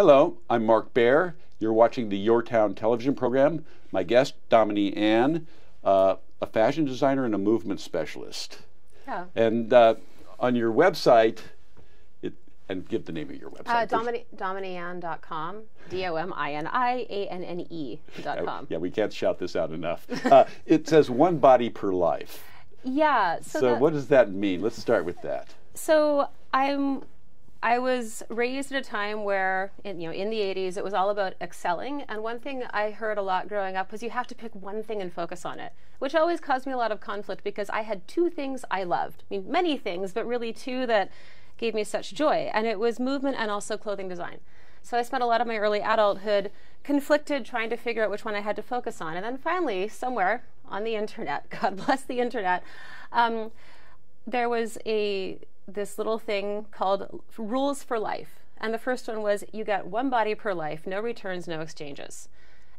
Hello, I'm Mark Baer. You're watching the YourTown television program. My guest, Dominianne, a fashion designer and a movement specialist. Yeah. And on your website, and give the name of your website. Dominianne.com, DOMINIANNE.com. Yeah, we can't shout this out enough. It says one body per life. Yeah. So what does that mean? Let's start with that. So I was raised at a time where, in the 80s, it was all about excelling. And one thing I heard a lot growing up was you have to pick one thing and focus on it, which always caused me a lot of conflict because I had two things I loved. I mean, many things, but really two that gave me such joy. And it was movement and also clothing design. So I spent a lot of my early adulthood conflicted trying to figure out which one I had to focus on. And then finally, somewhere on the internet, God bless the internet, there was this little thing called Rules for Life. And the first one was you get one body per life, no returns, no exchanges.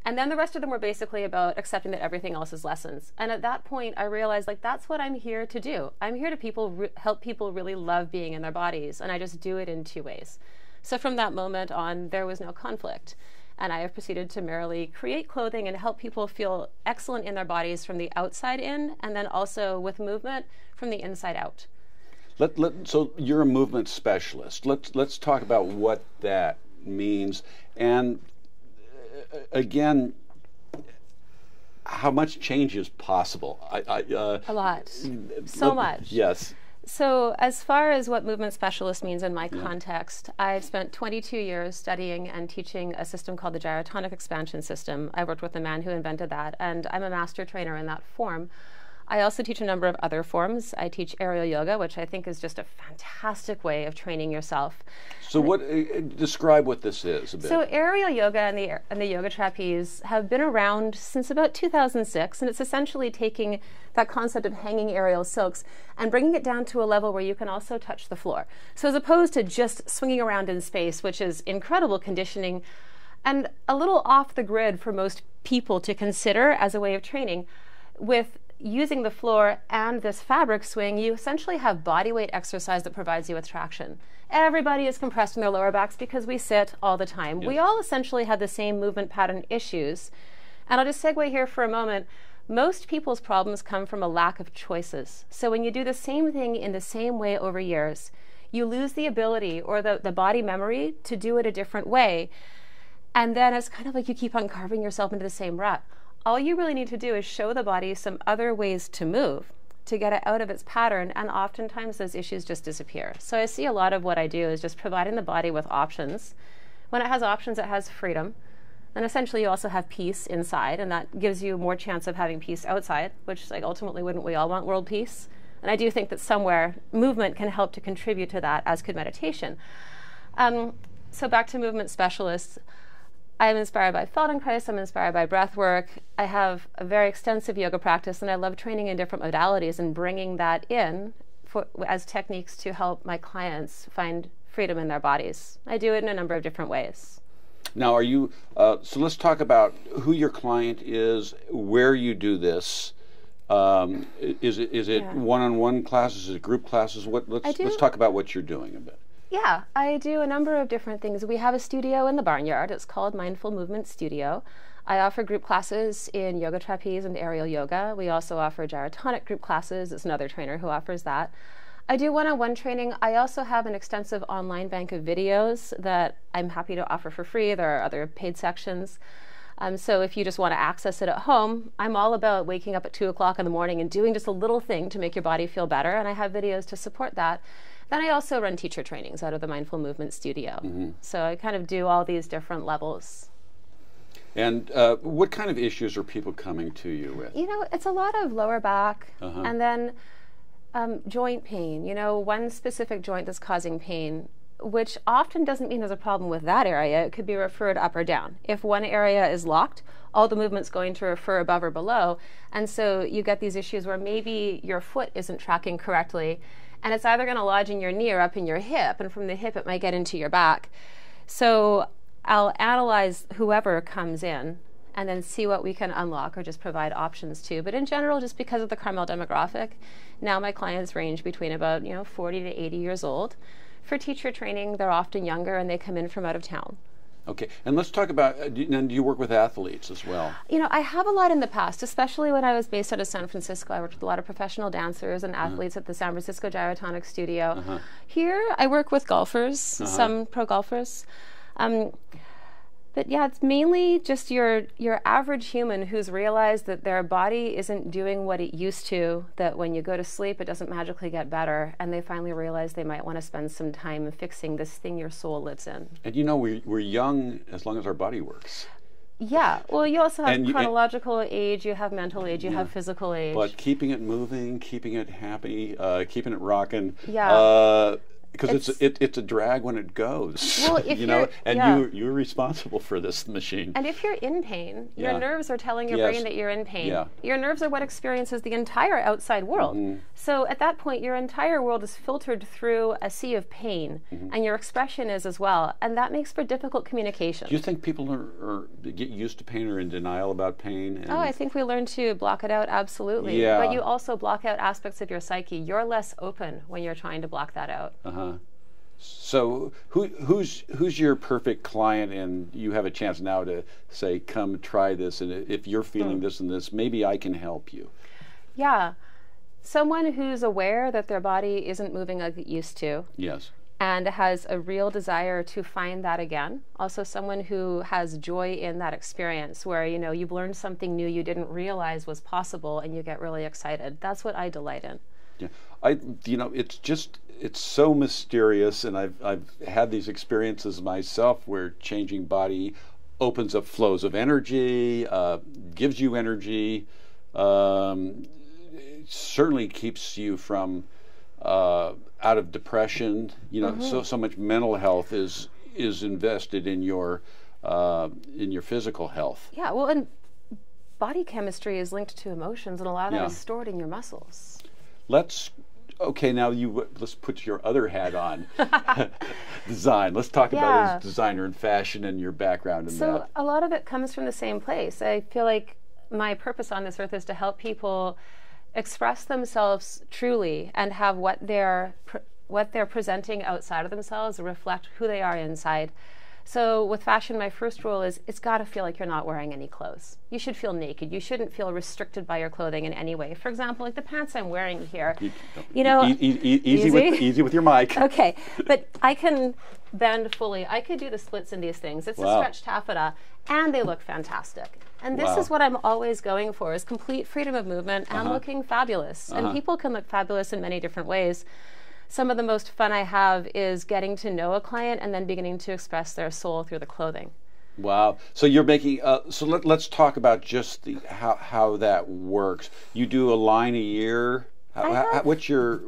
And then the rest of them were basically about accepting that everything else is lessons. And at that point, I realized, that's what I'm here to do. I'm here to help people really love being in their bodies. And I just do it in two ways. So from that moment on, there was no conflict. And I have proceeded to merely create clothing and help people feel excellent in their bodies from the outside in, and then also with movement from the inside out. So you're a movement specialist. Let's talk about what that means, and again, how much change is possible. A lot, so much. Yes. So as far as what movement specialist means in my context, I've spent 22 years studying and teaching a system called the gyrotonic expansion system. I worked with the man who invented that, and I'm a master trainer in that form. I also teach a number of other forms. I teach aerial yoga, which I think is just a fantastic way of training yourself. So describe what this is a bit. So aerial yoga and the yoga trapeze have been around since about 2006, and it's essentially taking that concept of hanging aerial silks and bringing it down to a level where you can also touch the floor. So as opposed to just swinging around in space, which is incredible conditioning and a little off the grid for most people to consider as a way of training, with using the floor and this fabric swing, you essentially have body weight exercise that provides you with traction. Everybody is compressed in their lower backs because we sit all the time. Yes. We all essentially have the same movement pattern issues. And I'll just segue here for a moment. Most people's problems come from a lack of choices. So when you do the same thing in the same way over years, you lose the ability or the body memory to do it a different way. And then it's kind of like you keep on carving yourself into the same rut. All you really need to do is show the body some other ways to move to get it out of its pattern, and oftentimes those issues just disappear. So I see a lot of what I do is just providing the body with options. When it has options, it has freedom. And essentially you also have peace inside, and that gives you more chance of having peace outside, which ultimately wouldn't we all want world peace? And I do think that somewhere movement can help to contribute to that, as could meditation. So back to movement specialists. I'm inspired by Feldenkrais, I'm inspired by breath work. I have a very extensive yoga practice, and I love training in different modalities and bringing that in as techniques to help my clients find freedom in their bodies. I do it in a number of different ways. Now, so let's talk about who your client is, where you do this. Is it one-on-one classes, is it group classes? Let's talk about what you're doing a bit. Yeah, I do a number of different things. We have a studio in the barnyard. It's called Mindful Movement Studio. I offer group classes in yoga trapeze and aerial yoga. We also offer gyrotonic group classes. It's another trainer who offers that. I do one-on-one training. I also have an extensive online bank of videos that I'm happy to offer for free. There are other paid sections. So if you just want to access it at home, I'm all about waking up at 2 o'clock in the morning and doing just a little thing to make your body feel better, and I have videos to support that. Then I also run teacher trainings out of the Mindful Movement Studio. Mm-hmm. So I kind of do all these different levels. And what kind of issues are people coming to you with? It's a lot of lower back, and then joint pain. One specific joint that's causing pain, which often doesn't mean there's a problem with that area. It could be referred up or down. If one area is locked, all the movement's going to refer above or below. And so you get these issues where maybe your foot isn't tracking correctly, and it's either going to lodge in your knee or up in your hip, and from the hip it might get into your back. So I'll analyze whoever comes in and then see what we can unlock or just provide options to. But in general, just because of the Carmel demographic, now my clients range between about 40 to 80 years old. For teacher training, they're often younger and they come in from out of town. Okay, and let's talk about, and do you work with athletes as well? You know, I have a lot in the past, especially when I was based out of San Francisco. I worked with a lot of professional dancers and athletes at the San Francisco Gyrotonic Studio. Here, I work with golfers, some pro golfers. But yeah, it's mainly just your average human who's realized that their body isn't doing what it used to, that when you go to sleep, it doesn't magically get better, and they finally realize they might want to spend some time fixing this thing your soul lives in. And you know, we're young as long as our body works. Yeah, well, you also have chronological age, you have mental age, you have physical age. But keeping it moving, keeping it happy, keeping it rocking. Yeah. Because it's a drag when it goes, well, if you know, and you're responsible for this machine. And if you're in pain, your nerves are telling your brain that you're in pain. Your nerves are what experiences the entire outside world. So at that point, your entire world is filtered through a sea of pain, and your expression is as well, and that makes for difficult communication. Do you think people get used to pain or in denial about pain? Oh, I think we learn to block it out, absolutely. Yeah. But you also block out aspects of your psyche. You're less open when you're trying to block that out. So who's your perfect client, and you have a chance now to say, come try this, and if you're feeling this and this, maybe I can help you. Yeah, someone who's aware that their body isn't moving like it used to. Yes. And has a real desire to find that again. Also someone who has joy in that experience where, you know, you've learned something new you didn't realize was possible and you get really excited. That's what I delight in. Yeah, you know, it's so mysterious, and I've had these experiences myself where changing body opens up flows of energy, gives you energy, certainly keeps you from out of depression. You know, so much mental health is invested in your physical health. Yeah, well, and body chemistry is linked to emotions, and a lot of that is stored in your muscles. Let's put your other hat on. Design. Let's talk about as designer and fashion and your background in that. So a lot of it comes from the same place. I feel like my purpose on this earth is to help people express themselves truly and have what they're presenting outside of themselves reflect who they are inside. So with fashion, my first rule is it's got to feel like you're not wearing any clothes. You should feel naked. You shouldn't feel restricted by your clothing in any way. For example, like the pants I'm wearing here. You know, easy with your mic. Okay, but I can bend fully. I could do the splits in these things. It's a stretched taffeta, and they look fantastic. And this is what I'm always going for, is complete freedom of movement and looking fabulous. And people can look fabulous in many different ways. Some of the most fun I have is getting to know a client and then beginning to express their soul through the clothing. Wow. So you're making, let's talk about just how that works. You do a line a year. What's your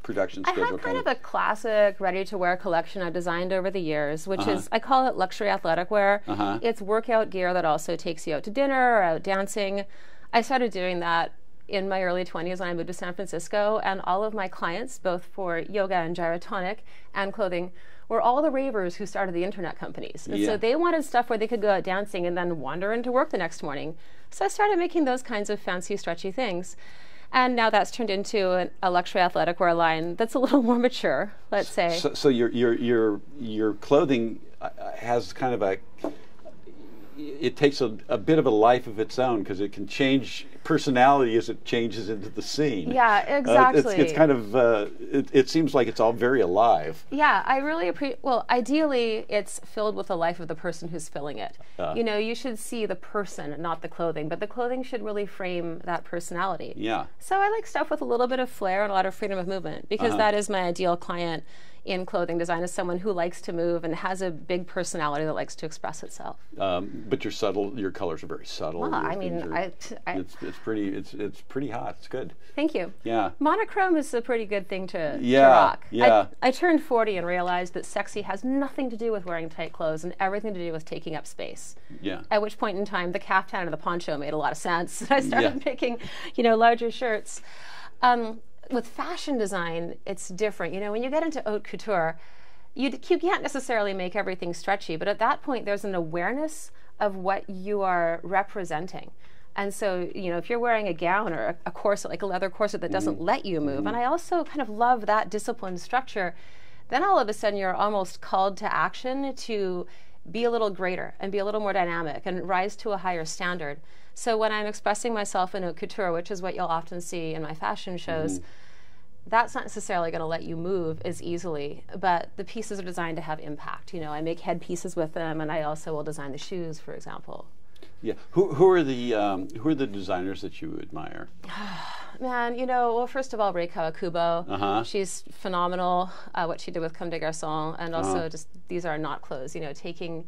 production schedule? I have kind of a classic ready-to-wear collection I've designed over the years, which is, I call it luxury athletic wear. It's workout gear that also takes you out to dinner or out dancing. I started doing that in my early 20s when I moved to San Francisco, and all of my clients, both for yoga and gyrotonic and clothing, were all the ravers who started the internet companies. And so they wanted stuff where they could go out dancing and then wander into work the next morning. So I started making those kinds of fancy, stretchy things. And now that's turned into a luxury athletic wear line that's a little more mature, let's say. So your clothing has kind of it takes a bit of a life of its own, because it can change personality as it changes into the scene. Yeah, exactly. It's kind of, it seems like it's all very alive. Yeah, I really appreciate, well, ideally it's filled with the life of the person who's filling it. You know, you should see the person, not the clothing, but the clothing should really frame that personality. Yeah. So I like stuff with a little bit of flair and a lot of freedom of movement, because that is my ideal client in clothing design, is someone who likes to move and has a big personality that likes to express itself. But your colors are very subtle. Well, I mean, it's pretty hot. It's good. Thank you. Yeah. Monochrome is a pretty good thing to rock. Yeah. I turned 40 and realized that sexy has nothing to do with wearing tight clothes and everything to do with taking up space. Yeah. At which point in time, the caftan and the poncho made a lot of sense. I started picking, larger shirts. With fashion design, it's different. You know, when you get into haute couture, you can't necessarily make everything stretchy, but at that point, there's an awareness of what you are representing. And so, if you're wearing a gown or a corset, like a leather corset that doesn't let you move, and I also kind of love that disciplined structure, then all of a sudden you're almost called to action to be a little greater and be a little more dynamic and rise to a higher standard. So when I'm expressing myself in haute couture, which is what you'll often see in my fashion shows, that's not necessarily going to let you move as easily, but the pieces are designed to have impact. You know, I make headpieces with them, and I also will design the shoes, for example. Yeah. Who are the designers that you admire? Man, you know, well, first of all, Rei Kawakubo. She's phenomenal. What she did with Comme des Garçons, and also just these are not clothes. You know, taking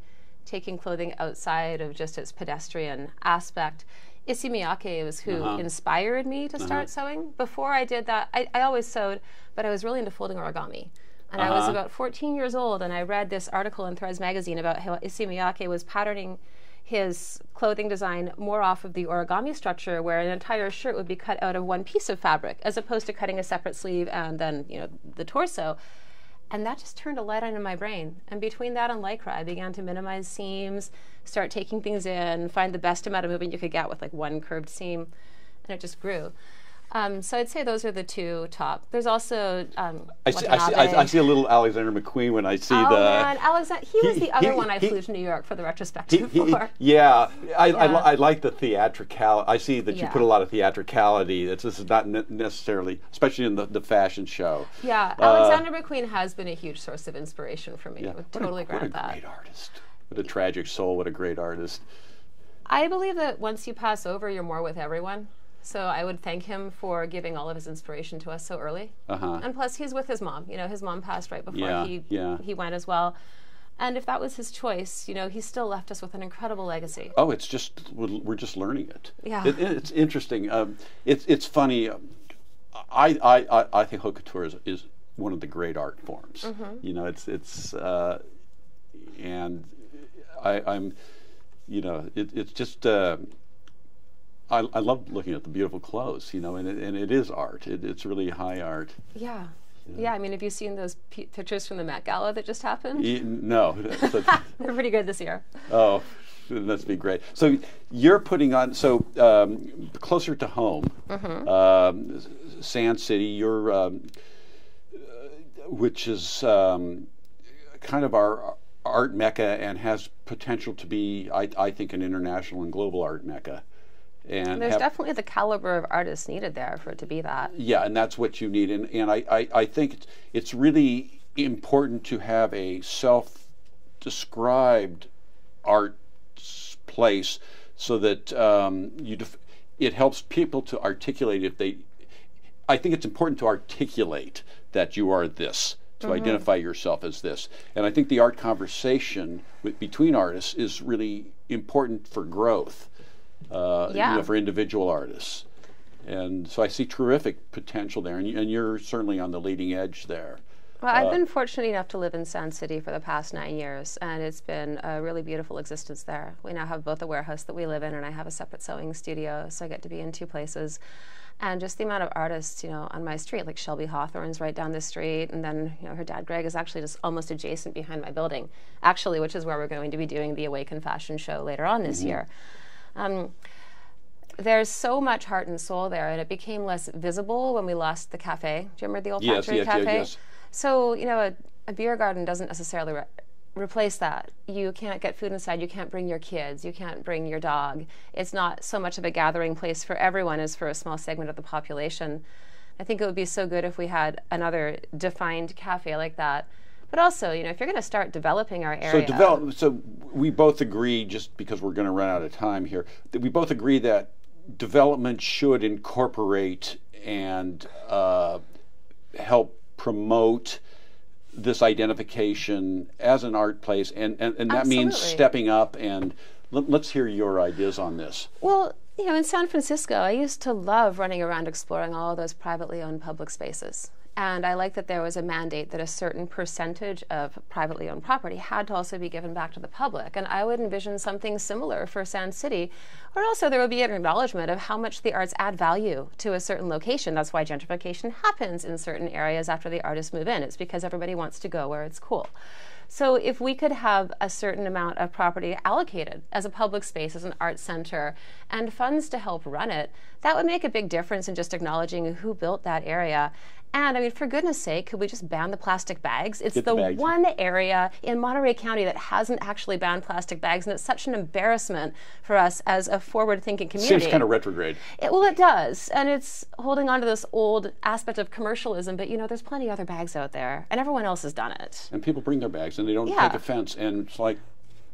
clothing outside of just its pedestrian aspect. Issey Miyake was who inspired me to start sewing. Before I did that, I always sewed, but I was really into folding origami. And I was about 14 years old, and I read this article in Threads magazine about how Issey Miyake was patterning his clothing design more off of the origami structure, where an entire shirt would be cut out of one piece of fabric, as opposed to cutting a separate sleeve and then, you know, the torso. And that just turned a light on in my brain. And between that and Lycra, I began to minimize seams, start taking things in, find the best amount of movement you could get with like one curved seam, and it just grew. So I'd say those are the two top. There's also I see a little Alexander McQueen when I see oh, man, Alexander, he was the other one I flew to New York for the retrospective for. I like the theatricality. I see that you put a lot of theatricality. This is not necessarily, especially in the fashion show. Yeah, Alexander McQueen has been a huge source of inspiration for me. I would totally grant that. What a great artist. What a tragic soul. What a great artist. I believe that once you pass over, you're more with everyone. So I would thank him for giving all of his inspiration to us so early. And plus, he's with his mom. You know, his mom passed right before he went as well. And if that was his choice, you know, he still left us with an incredible legacy. Oh, it's just, we're just learning it. Yeah. It's interesting. It's funny. I think haute couture is one of the great art forms. You know, and I'm, you know, it's just, I love looking at the beautiful clothes, you know, and it is art. It's really high art. Yeah. Yeah, I mean, have you seen those pictures from the Met Gala that just happened? No. They're pretty good this year. Oh, that's be great. So you're putting on, closer to home, Sand City, you're, which is kind of our art mecca and has potential to be, I think, an international and global art mecca. And there's definitely the caliber of artists needed there for it to be that. Yeah, and that's what you need. And I think it's really important to have a self-described art place so that it helps people to articulate I think it's important to articulate that you are this, to identify yourself as this. And I think the art conversation between artists is really important for growth. You know, for individual artists. And so I see terrific potential there, and you're certainly on the leading edge there. Well, I've been fortunate enough to live in Sand City for the past 9 years, and it's been a really beautiful existence there. We now have both a warehouse that we live in, and I have a separate sewing studio, so I get to be in two places. And just the amount of artists, you know, on my street, like Shelby Hawthorne's right down the street, and then, you know, her dad Greg is actually just almost adjacent behind my building, actually, which is where we're going to be doing the Awaken Fashion Show later on this year. There's so much heart and soul there, and it became less visible when we lost the cafe. Do you remember the old factory cafe? Yes. So, you know, a beer garden doesn't necessarily replace that. You can't get food inside. You can't bring your kids. You can't bring your dog. It's not so much of a gathering place for everyone as for a small segment of the population. I think it would be so good if we had another defined cafe like that. But also, you know, if you're going to start developing our area. So we both agree, just because we're going to run out of time here, that we both agree that development should incorporate and help promote this identification as an art place, and that means stepping up. And let's hear your ideas on this. Well, you know, in San Francisco, I used to love running around exploring all of those privately owned public spaces. And I like that there was a mandate that a certain percentage of privately owned property had to also be given back to the public. And I would envision something similar for Sand City, or also there would be an acknowledgement of how much the arts add value to a certain location. That's why gentrification happens in certain areas after the artists move in. It's because everybody wants to go where it's cool. So if we could have a certain amount of property allocated as a public space, as an art center, and funds to help run it, that would make a big difference in just acknowledging who built that area And I mean, for goodness sake, could we just ban the plastic bags? It's Get the bags. one area in Monterey County that hasn't actually banned plastic bags, and it's such an embarrassment for us as a forward-thinking community. Seems kind of retrograde. Well, it does, and it's holding on to this old aspect of commercialism, but you know, there's plenty of other bags out there, and everyone else has done it. And people bring their bags, and they don't Yeah. take offense, and it's like...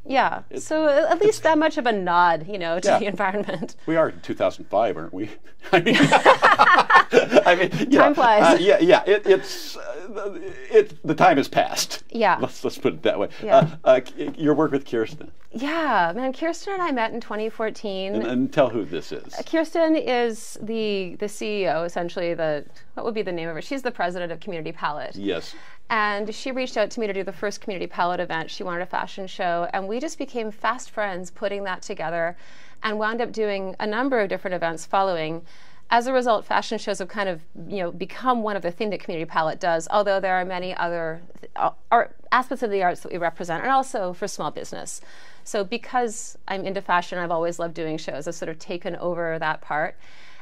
Yeah, so at least that much of a nod, you know, to Yeah. the environment. We are in 2005, aren't we? I mean, I mean, Time flies. Yeah. The time has passed. Yeah. Let's put it that way. Yeah. Your work with Kirsten, Yeah, man, Kirsten and I met in 2014. and tell who this is. Kirsten is the CEO, essentially. What would be the name of her? She's the president of Community Palette. Yes. And she reached out to me to do the first Community Palette event. She wanted a fashion show, and we just became fast friends putting that together and wound up doing a number of different events following. As a result, fashion shows have kind of, you know, become one of the things that Community Palette does, although there are many other aspects of the arts that we represent, and also for small business. So because I'm into fashion, I've always loved doing shows. I've sort of taken over that part.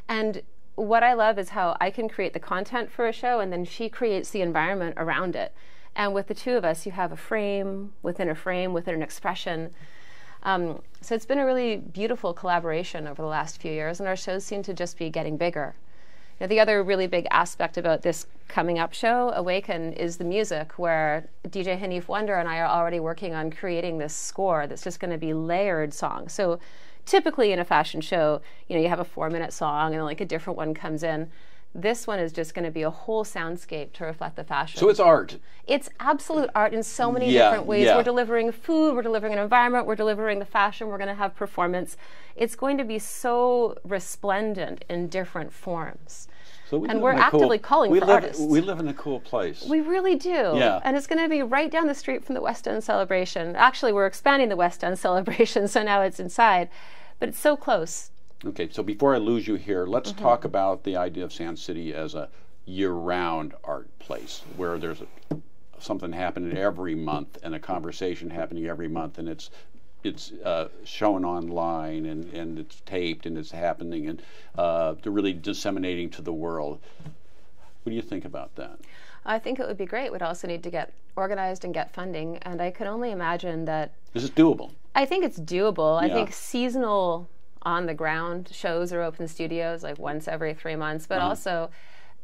And what I love is how I can create the content for a show, and then she creates the environment around it. And with the two of us, you have a frame within an expression. So it's been a really beautiful collaboration over the last few years, and our shows seem to just be getting bigger. You know, the other really big aspect about this coming up show, Awaken, is the music, where DJ Hanif Wonder and I are already working on creating this score that's just going to be layered songs. So typically in a fashion show, you know, you have a 4-minute song and then like a different one comes in. This one is just going to be a whole soundscape to reflect the fashion. So it's art. It's absolute art in so many different ways. Yeah. We're delivering food, we're delivering an environment, we're delivering the fashion, we're going to have performance. It's going to be so resplendent in different forms. So and we're actively calling for artists. We live in a cool place. We really do. Yeah. And it's going to be right down the street from the West End Celebration. Actually, we're expanding the West End Celebration, so now it's inside. But it's so close. Okay, so before I lose you here, let's talk about the idea of Sand City as a year-round art place, where there's something happening every month and a conversation happening every month, and it's shown online and it's taped and it's happening, and they're really disseminating to the world. What do you think about that? I think it would be great. We'd also need to get organized and get funding, and I can only imagine that... This is doable. I think it's doable. Yeah. I think seasonal on-the-ground shows or open studios, like once every 3 months, but also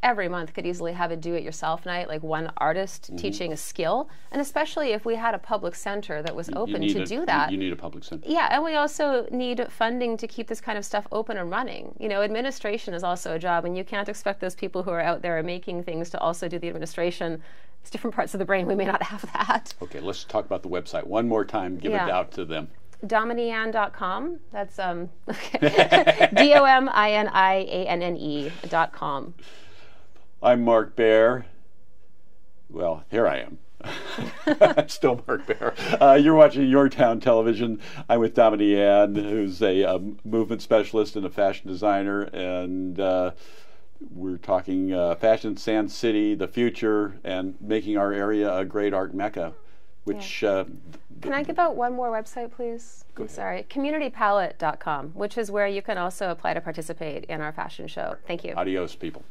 every month could easily have a do-it-yourself night, like one artist teaching a skill, and especially if we had a public center that was open to do that. You need a public center. Yeah, and we also need funding to keep this kind of stuff open and running. You know, administration is also a job, and you can't expect those people who are out there making things to also do the administration. It's different parts of the brain. We may not have that. Okay, let's talk about the website one more time. Give it out to them. Dominianne.com. That's DOMINIANNE.com. I'm Mark Baer. Well, here I am. Still Mark Baer. You're watching YourTown Television. I'm with Dominianne, who's a movement specialist and a fashion designer, and we're talking fashion, Sand City, the future, and making our area a great art mecca. Which can I give out one more website, please? Go ahead. Sorry, communitypalette.com, which is where you can also apply to participate in our fashion show. Thank you. Adios, people.